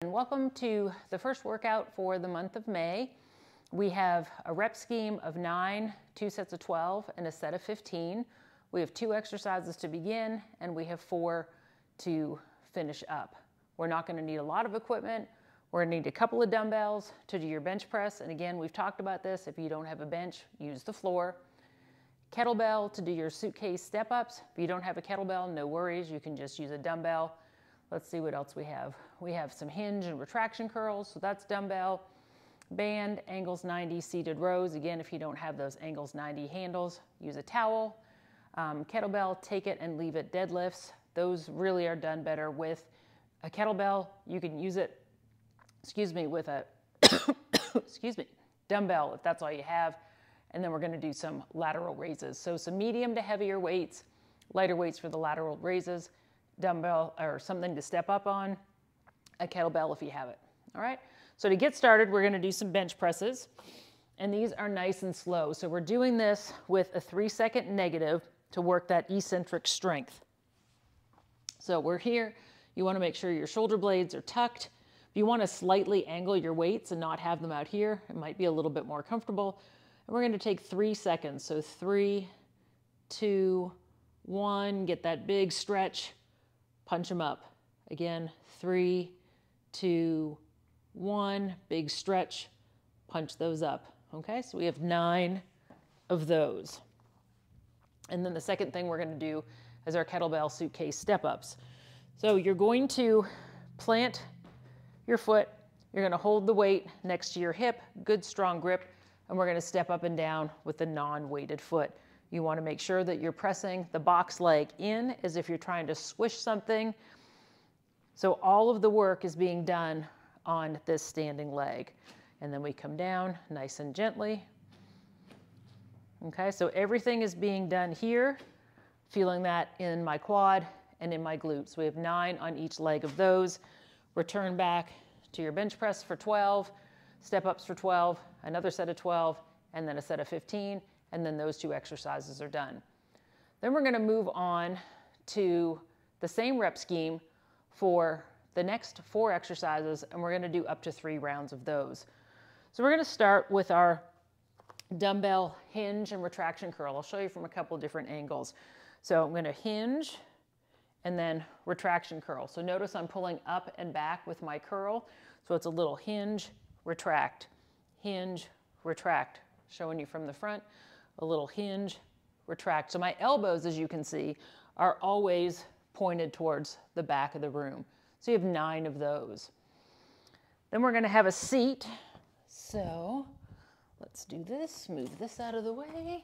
And welcome to the first workout for the month of May. We have a rep scheme of 9, 2 sets of 12, and a set of 15. We have 2 exercises to begin, and we have 4 to finish up. We're not going to need a lot of equipment. We're going to need a couple of dumbbells to do your bench press. And again, we've talked about this. If you don't have a bench, use the floor. Kettlebell to do your suitcase step-ups. If you don't have a kettlebell, no worries. You can just use a dumbbell. Let's see what else we have. We have some hinge and retraction curls, so that's dumbbell. Band, angles 90, seated rows. Again, if you don't have those angles 90 handles, use a towel. Kettlebell, take it and leave it deadlifts. Those really are done better with a kettlebell. You can use it, with a, dumbbell if that's all you have. And then we're gonna do some lateral raises. So some medium to heavier weights, lighter weights for the lateral raises, dumbbell or something to step up on, a kettlebell if you have it. All right, so to get started, we're gonna do some bench presses, and these are nice and slow. So we're doing this with a 3-second negative to work that eccentric strength. So we're here, you wanna make sure your shoulder blades are tucked. If you wanna slightly angle your weights and not have them out here, it might be a little bit more comfortable. And we're gonna take 3 seconds. So 3, 2, 1, get that big stretch. Punch them up. Again, 3, 2, 1, big stretch, punch those up. Okay, so we have 9 of those. And then the second thing we're gonna do is our kettlebell suitcase step-ups. So you're going to plant your foot, you're gonna hold the weight next to your hip, good strong grip, and we're gonna step up and down with the non-weighted foot. You wanna make sure that you're pressing the box leg in as if you're trying to squish something. So all of the work is being done on this standing leg. And then we come down nice and gently. Okay, so everything is being done here, feeling that in my quad and in my glutes. We have 9 on each leg of those. Return back to your bench press for 12, step-ups for 12, another set of 12, and then a set of 15. And then those 2 exercises are done. Then we're gonna move on to the same rep scheme for the next 4 exercises, and we're gonna do up to 3 rounds of those. So we're gonna start with our dumbbell hinge and retraction curl. I'll show you from a couple different angles. So I'm gonna hinge and then retraction curl. So notice I'm pulling up and back with my curl. So it's a little hinge, retract, showing you from the front. A little hinge, retract. So my elbows, as you can see, are always pointed towards the back of the room. So you have 9 of those. Then we're gonna have a seat. So let's do this, move this out of the way.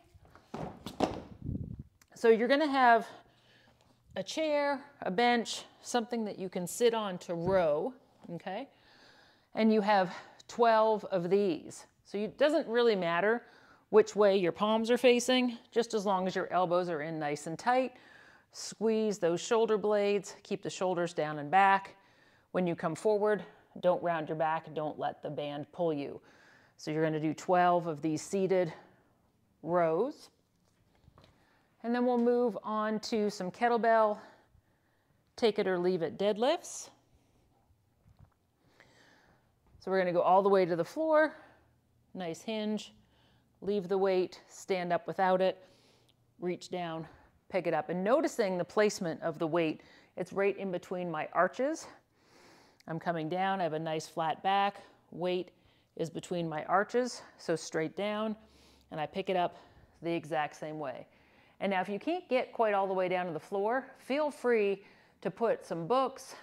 So you're gonna have a chair, a bench, something that you can sit on to row, okay? And you have 12 of these. So it doesn't really matter which way your palms are facing, just as long as your elbows are in nice and tight. Squeeze those shoulder blades, keep the shoulders down and back. When you come forward, don't round your back, don't let the band pull you. So you're gonna do 12 of these seated rows. And then we'll move on to some kettlebell, take it or leave it deadlifts. So we're gonna go all the way to the floor, nice hinge. Leave the weight, stand up without it, reach down, pick it up. And noticing the placement of the weight, it's right in between my arches. I'm coming down, I have a nice flat back, weight is between my arches, so straight down, and I pick it up the exact same way. And now if you can't get quite all the way down to the floor, feel free to put some books,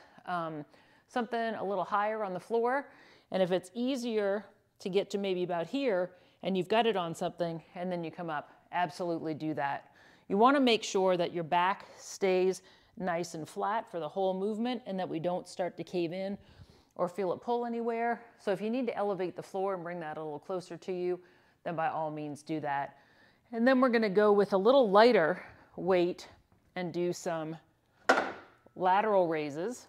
something a little higher on the floor. And if it's easier to get to maybe about here, and you've got it on something, and then you come up, absolutely do that. You wanna make sure that your back stays nice and flat for the whole movement and that we don't start to cave in or feel it pull anywhere. So if you need to elevate the floor and bring that a little closer to you, then by all means do that. And then we're gonna go with a little lighter weight and do some lateral raises.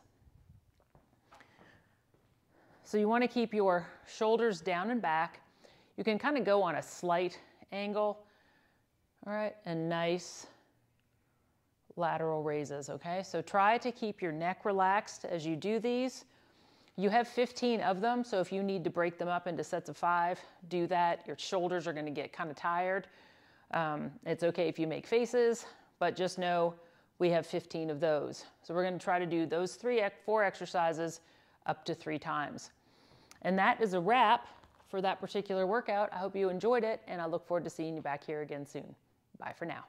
So you wanna keep your shoulders down and back. You can kind of go on a slight angle, all right, and nice lateral raises, okay? So try to keep your neck relaxed as you do these. You have 15 of them, so if you need to break them up into sets of 5, do that. Your shoulders are going to get kind of tired. It's okay if you make faces, but just know we have 15 of those. So we're going to try to do those 4 exercises up to 3 times. And that is a wrap for that particular workout. I hope you enjoyed it, and I look forward to seeing you back here again soon. Bye for now.